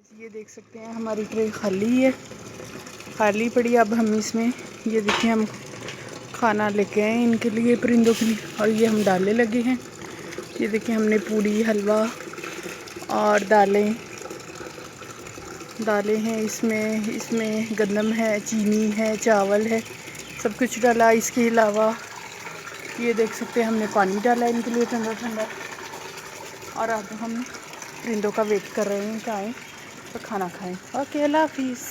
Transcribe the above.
ये देख सकते हैं हमारी ट्रे खाली है, खाली पड़ी। अब हम इसमें ये देखिए हम खाना लेके आए इनके लिए, परिंदों के लिए, और ये हम डालने लगे हैं। ये देखिए हमने पूड़ी, हलवा और दालें डाले हैं इसमें गंदम है, चीनी है, चावल है, सब कुछ डाला। इसके अलावा ये देख सकते हैं हमने पानी डाला इनके लिए ठंडा ठंडा। और अब हम परिंदों का वेट कर रहे हैं कि आएँ तो खाना खाएं। ओके, अल्लाह हाफिज़।